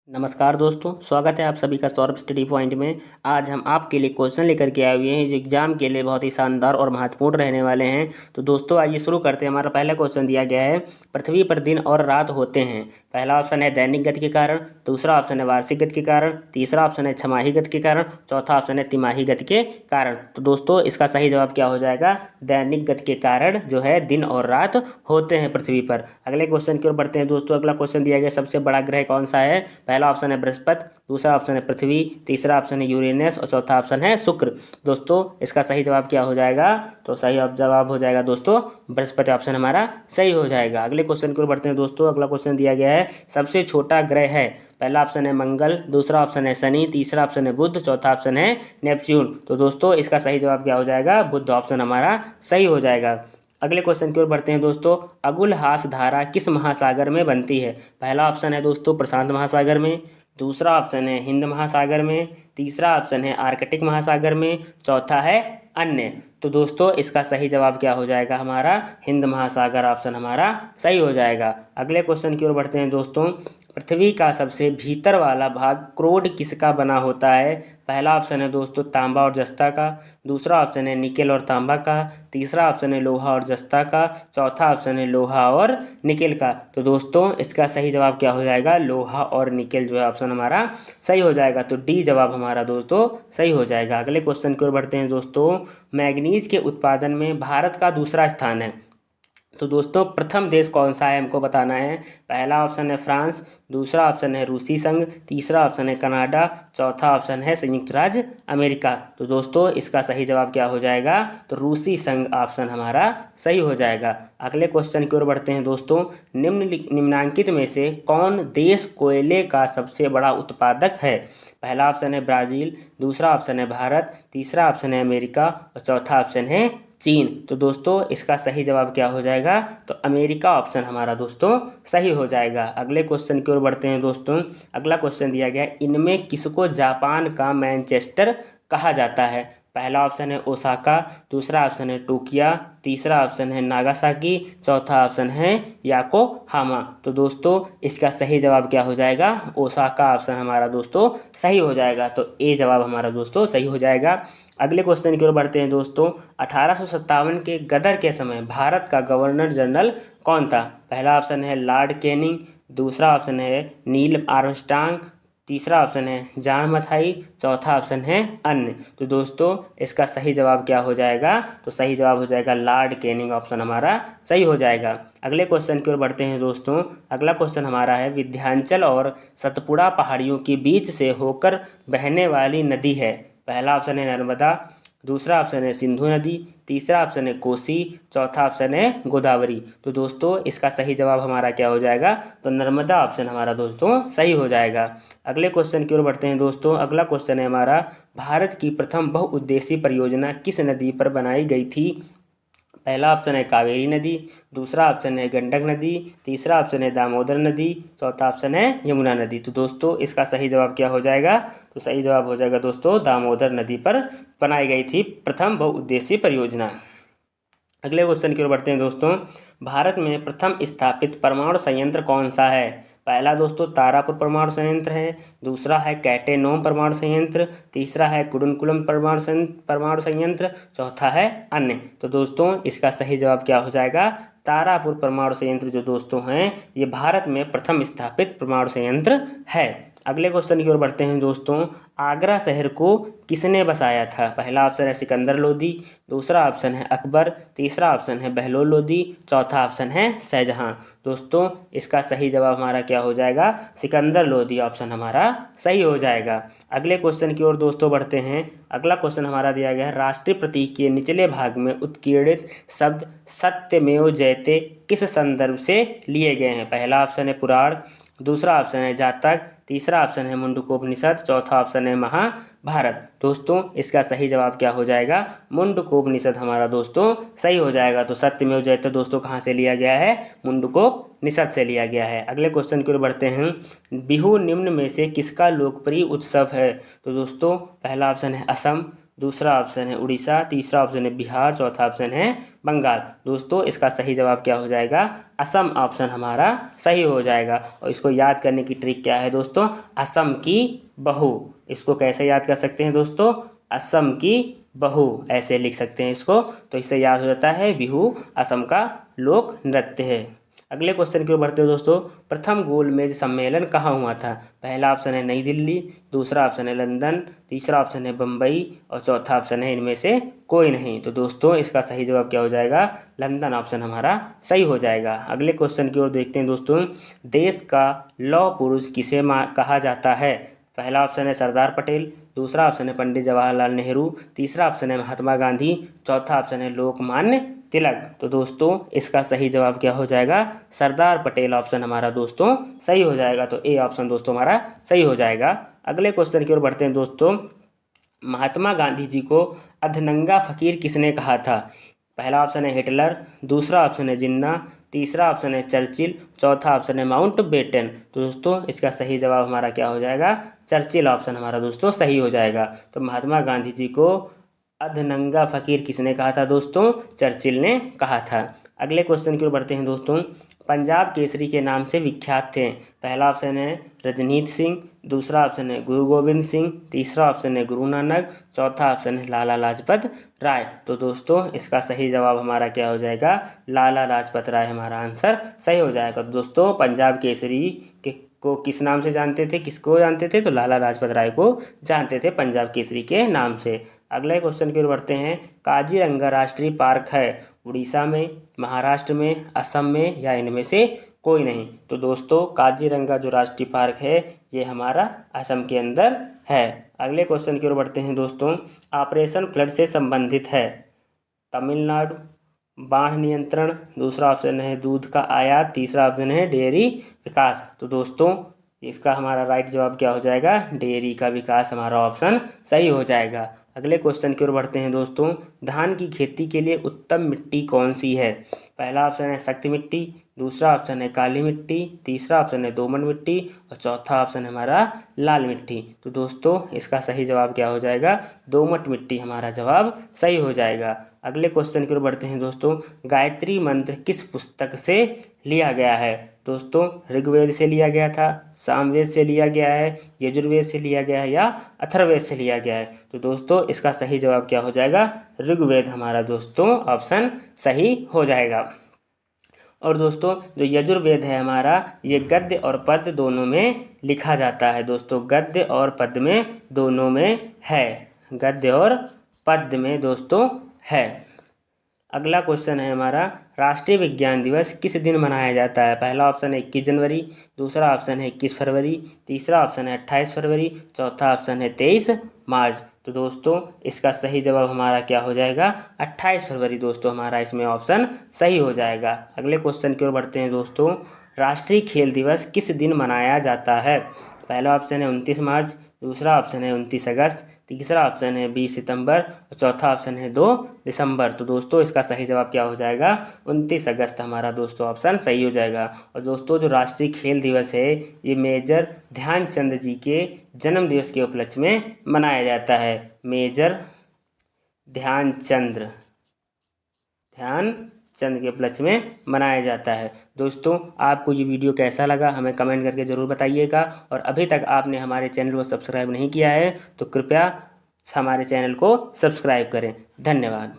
नमस्कार दोस्तों, स्वागत है आप सभी का सौरभ स्टडी पॉइंट में। आज हम आपके लिए क्वेश्चन लेकर के आए हुए हैं जो एग्जाम के लिए बहुत ही शानदार और महत्वपूर्ण रहने वाले हैं। तो दोस्तों आइए शुरू करते हैं। हमारा पहला क्वेश्चन दिया गया है, पृथ्वी पर दिन और रात होते हैं। पहला ऑप्शन है दैनिक गति के कारण, दूसरा ऑप्शन है वार्षिक गति के कारण, तीसरा ऑप्शन है छमाही गति के कारण, चौथा ऑप्शन है तिमाही गति के कारण। तो दोस्तों इसका सही जवाब क्या हो जाएगा? दैनिक गति के कारण जो है दिन और रात होते हैं पृथ्वी पर। अगले क्वेश्चन की ओर बढ़ते हैं दोस्तों। अगला क्वेश्चन दिया गया, सबसे बड़ा ग्रह कौन सा है? पहला ऑप्शन है बृहस्पति, दूसरा ऑप्शन है पृथ्वी, तीसरा ऑप्शन है यूरेनस और चौथा ऑप्शन है शुक्र। दोस्तों इसका सही जवाब क्या हो जाएगा? तो सही जवाब हो जाएगा दोस्तों बृहस्पति, ऑप्शन हमारा सही हो जाएगा। अगले क्वेश्चन की ओर बढ़ते हैं दोस्तों। अगला क्वेश्चन दिया गया है, सबसे छोटा ग्रह है। पहला ऑप्शन है मंगल, दूसरा ऑप्शन है शनि, तीसरा ऑप्शन है बुध, चौथा ऑप्शन है नेपच्यून। तो दोस्तों इसका सही जवाब क्या हो जाएगा? बुध, ऑप्शन हमारा सही हो जाएगा। अगले क्वेश्चन की ओर बढ़ते हैं दोस्तों। अगुलहास धारा किस महासागर में बनती है? पहला ऑप्शन है दोस्तों प्रशांत महासागर में, दूसरा ऑप्शन है हिंद महासागर में, तीसरा ऑप्शन है आर्कटिक महासागर में, चौथा है अन्य। तो दोस्तों इसका सही जवाब क्या हो जाएगा? हमारा हिंद महासागर, ऑप्शन हमारा सही हो जाएगा। अगले क्वेश्चन की ओर बढ़ते हैं दोस्तों। पृथ्वी का सबसे भीतर वाला भाग क्रोड किसका बना होता है? पहला ऑप्शन है दोस्तों तांबा और जस्ता का, दूसरा ऑप्शन है निकेल और तांबा का, तीसरा ऑप्शन है लोहा और जस्ता का, चौथा ऑप्शन है लोहा और निकेल का। तो दोस्तों इसका सही जवाब क्या हो जाएगा? लोहा और निकेल जो है ऑप्शन हमारा सही हो जाएगा। तो डी जवाब हमारा दोस्तों सही हो जाएगा। अगले क्वेश्चन की ओर बढ़ते हैं दोस्तों। मैग्नीज के उत्पादन में भारत का दूसरा स्थान है। तो दोस्तों प्रथम देश कौन सा है हमको बताना है। पहला ऑप्शन है फ्रांस, दूसरा ऑप्शन है रूसी संघ, तीसरा ऑप्शन है कनाडा, चौथा ऑप्शन है संयुक्त राज्य अमेरिका। तो दोस्तों इसका सही जवाब क्या हो जाएगा? तो रूसी संघ, ऑप्शन हमारा सही हो जाएगा। अगले क्वेश्चन की ओर बढ़ते हैं दोस्तों। निम्नांकित में से कौन देश कोयले का सबसे बड़ा उत्पादक है? पहला ऑप्शन है ब्राज़ील, दूसरा ऑप्शन है भारत, तीसरा ऑप्शन है अमेरिका और चौथा ऑप्शन है चीन। तो दोस्तों इसका सही जवाब क्या हो जाएगा? तो अमेरिका, ऑप्शन हमारा दोस्तों सही हो जाएगा। अगले क्वेश्चन की ओर बढ़ते हैं दोस्तों। अगला क्वेश्चन दिया गया है, इनमें किसको जापान का मैनचेस्टर कहा जाता है? पहला ऑप्शन है ओसाका, दूसरा ऑप्शन है टोकियो, तीसरा ऑप्शन है नागासाकी, चौथा ऑप्शन है याकोहामा। तो दोस्तों इसका सही जवाब क्या हो जाएगा? ओसाका, ऑप्शन हमारा दोस्तों सही हो जाएगा। तो ए जवाब हमारा दोस्तों सही हो जाएगा। अगले क्वेश्चन की ओर बढ़ते हैं दोस्तों। 1857 के गदर के समय भारत का गवर्नर जनरल कौन था? पहला ऑप्शन है लॉर्ड कैनिंग, दूसरा ऑप्शन है नील आर्मस्ट्रांग, तीसरा ऑप्शन है जॉन मथाई, चौथा ऑप्शन है अन्य। तो दोस्तों इसका सही जवाब क्या हो जाएगा? तो सही जवाब हो जाएगा लॉर्ड कैनिंग, ऑप्शन हमारा सही हो जाएगा। अगले क्वेश्चन की ओर बढ़ते हैं दोस्तों। अगला क्वेश्चन हमारा है, विंध्याचल और सतपुड़ा पहाड़ियों के बीच से होकर बहने वाली नदी है। पहला ऑप्शन है नर्मदा, दूसरा ऑप्शन है सिंधु नदी, तीसरा ऑप्शन है कोसी, चौथा ऑप्शन है गोदावरी। तो दोस्तों इसका सही जवाब हमारा क्या हो जाएगा? तो नर्मदा, ऑप्शन हमारा दोस्तों सही हो जाएगा। अगले क्वेश्चन की ओर बढ़ते हैं दोस्तों। अगला क्वेश्चन है हमारा, भारत की प्रथम बहुउद्देशीय परियोजना किस नदी पर बनाई गई थी? पहला ऑप्शन है कावेरी नदी, दूसरा ऑप्शन है गंडक नदी, तीसरा ऑप्शन है दामोदर नदी, चौथा ऑप्शन है यमुना नदी। तो दोस्तों इसका सही जवाब क्या हो जाएगा? तो सही जवाब हो जाएगा दोस्तों दामोदर नदी पर बनाई गई थी प्रथम बहुउद्देशीय परियोजना। अगले क्वेश्चन की ओर बढ़ते हैं दोस्तों। भारत में प्रथम स्थापित परमाणु संयंत्र कौन सा है? पहला दोस्तों तारापुर परमाणु संयंत्र है, दूसरा है कैटेनोम परमाणु संयंत्र, तीसरा है कुडनकुलम परमाणु संयंत्र, चौथा है अन्य। तो दोस्तों इसका सही जवाब क्या हो जाएगा? तारापुर परमाणु संयंत्र जो दोस्तों हैं ये भारत में प्रथम स्थापित परमाणु संयंत्र है। अगले क्वेश्चन की ओर बढ़ते हैं दोस्तों। आगरा शहर को किसने बसाया था? पहला ऑप्शन है सिकंदर लोदी, दूसरा ऑप्शन है अकबर, तीसरा ऑप्शन है बहलोल लोदी, चौथा ऑप्शन है शाहजहां। दोस्तों इसका सही जवाब हमारा क्या हो जाएगा? सिकंदर लोदी, ऑप्शन हमारा सही हो जाएगा। अगले क्वेश्चन की ओर दोस्तों बढ़ते हैं। अगला क्वेश्चन हमारा दिया गया है, राष्ट्रीय प्रतीक के निचले भाग में उत्कीर्णित शब्द सत्यमेव जयते किस संदर्भ से लिए गए हैं? पहला ऑप्शन है पुराण, दूसरा ऑप्शन है जातक, तीसरा ऑप्शन है मुंडकोपनिषद, चौथा ऑप्शन है महाभारत। दोस्तों इसका सही जवाब क्या हो जाएगा? मुंडकोपनिषद हमारा दोस्तों सही हो जाएगा। तो सत्यमेव जयते दोस्तों कहाँ से लिया गया है? मुंडकोपनिषद से लिया गया है। अगले क्वेश्चन की ओर बढ़ते हैं। बिहू निम्न में से किसका लोकप्रिय उत्सव है? तो दोस्तों पहला ऑप्शन है असम, दूसरा ऑप्शन है उड़ीसा, तीसरा ऑप्शन है बिहार, चौथा ऑप्शन है बंगाल। दोस्तों इसका सही जवाब क्या हो जाएगा? असम ऑप्शन हमारा सही हो जाएगा। और इसको याद करने की ट्रिक क्या है दोस्तों? असम की बहू। इसको कैसे याद कर सकते हैं दोस्तों? असम की बहू ऐसे लिख सकते हैं इसको, तो इससे याद हो जाता है बिहू असम का लोक नृत्य है। अगले क्वेश्चन की ओर बढ़ते हैं दोस्तों। प्रथम गोलमेज सम्मेलन कहाँ हुआ था? पहला ऑप्शन है नई दिल्ली, दूसरा ऑप्शन है लंदन, तीसरा ऑप्शन है बम्बई और चौथा ऑप्शन है इनमें से कोई नहीं। तो दोस्तों इसका सही जवाब क्या हो जाएगा? लंदन ऑप्शन हमारा सही हो जाएगा। अगले क्वेश्चन की ओर देखते हैं दोस्तों। देश का लौह पुरुष किसे कहा जाता है? पहला ऑप्शन है सरदार पटेल, दूसरा ऑप्शन है पंडित जवाहरलाल नेहरू, तीसरा ऑप्शन है महात्मा गांधी, चौथा ऑप्शन है लोकमान्य तिलक। तो दोस्तों इसका सही जवाब क्या हो जाएगा? सरदार पटेल ऑप्शन हमारा दोस्तों सही हो जाएगा। तो ए ऑप्शन दोस्तों हमारा सही हो जाएगा। अगले क्वेश्चन की ओर बढ़ते हैं दोस्तों। महात्मा गांधी जी को अधनंगा फकीर किसने कहा था? पहला ऑप्शन है हिटलर, दूसरा ऑप्शन है जिन्ना, तीसरा ऑप्शन है चर्चिल, चौथा ऑप्शन है माउंट बेटन। तो दोस्तों इसका सही जवाब हमारा क्या हो जाएगा? चर्चिल ऑप्शन हमारा दोस्तों सही हो जाएगा। तो महात्मा गांधी जी को अधनंगा फकीर किसने कहा था दोस्तों? चर्चिल ने कहा था। अगले क्वेश्चन की ओर बढ़ते हैं दोस्तों। पंजाब केसरी के नाम से विख्यात थे। पहला ऑप्शन है रजनीत सिंह, दूसरा ऑप्शन है गुरु गोविंद सिंह, तीसरा ऑप्शन है गुरु नानक, चौथा ऑप्शन है लाला लाजपत राय। तो दोस्तों इसका सही जवाब हमारा क्या हो जाएगा? लाला लाजपत राय हमारा आंसर सही हो जाएगा। तो दोस्तों पंजाब केसरी को किस नाम से जानते थे, किसको जानते थे? तो लाला लाजपत राय को जानते थे पंजाब केसरी के नाम से। अगले क्वेश्चन की ओर बढ़ते हैं। काजीरंगा राष्ट्रीय पार्क है उड़ीसा में, महाराष्ट्र में, असम में या इनमें से कोई नहीं। तो दोस्तों काजीरंगा जो राष्ट्रीय पार्क है ये हमारा असम के अंदर है। अगले क्वेश्चन की ओर बढ़ते हैं दोस्तों। ऑपरेशन फ्लड से संबंधित है तमिलनाडु, बाढ़ नियंत्रण, दूसरा ऑप्शन है दूध का आयात, तीसरा ऑप्शन है डेयरी विकास। तो दोस्तों इसका हमारा राइट जवाब क्या हो जाएगा? डेयरी का विकास हमारा ऑप्शन सही हो जाएगा। अगले क्वेश्चन की ओर बढ़ते हैं दोस्तों। धान की खेती के लिए उत्तम मिट्टी कौन सी है? पहला ऑप्शन है सख्त मिट्टी, दूसरा ऑप्शन है काली मिट्टी, तीसरा ऑप्शन है दोमट मिट्टी और चौथा ऑप्शन है हमारा लाल मिट्टी। तो दोस्तों इसका सही जवाब क्या हो जाएगा? दोमट मिट्टी हमारा जवाब सही हो जाएगा। अगले क्वेश्चन की ओर बढ़ते हैं दोस्तों। गायत्री मंत्र किस पुस्तक से लिया गया है? दोस्तों ऋग्वेद से लिया गया था, सामवेद से लिया गया है, यजुर्वेद से लिया गया है या अथर्ववेद से लिया गया है? तो दोस्तों इसका सही जवाब क्या हो जाएगा? ऋग्वेद हमारा दोस्तों ऑप्शन सही हो जाएगा। और दोस्तों जो यजुर्वेद है हमारा ये गद्य और पद्य दोनों में लिखा जाता है। दोस्तों गद्य और पद्य में दोनों में है, गद्य और पद्य में दोस्तों है। अगला क्वेश्चन है हमारा। राष्ट्रीय विज्ञान दिवस किस दिन मनाया जाता है? पहला ऑप्शन है 21 जनवरी, दूसरा ऑप्शन है 21 फरवरी, तीसरा ऑप्शन है 28 फरवरी, चौथा ऑप्शन है 23 मार्च। तो दोस्तों इसका सही जवाब हमारा क्या हो जाएगा? 28 फरवरी दोस्तों हमारा इसमें ऑप्शन सही हो जाएगा। अगले क्वेश्चन की ओर बढ़ते हैं दोस्तों। राष्ट्रीय खेल दिवस किस दिन मनाया जाता है? पहला ऑप्शन है 29 मार्च, दूसरा ऑप्शन है 29 अगस्त, तीसरा ऑप्शन है 20 सितंबर और चौथा ऑप्शन है 2 दिसंबर। तो दोस्तों इसका सही जवाब क्या हो जाएगा? 29 अगस्त हमारा दोस्तों ऑप्शन सही हो जाएगा। और दोस्तों जो राष्ट्रीय खेल दिवस है ये मेजर ध्यानचंद जी के जन्म दिवस के उपलक्ष्य में मनाया जाता है। मेजर ध्यानचंद के उपलक्ष्य में मनाया जाता है। दोस्तों आपको ये वीडियो कैसा लगा हमें कमेंट करके ज़रूर बताइएगा। और अभी तक आपने हमारे चैनल को सब्सक्राइब नहीं किया है तो कृपया हमारे चैनल को सब्सक्राइब करें। धन्यवाद।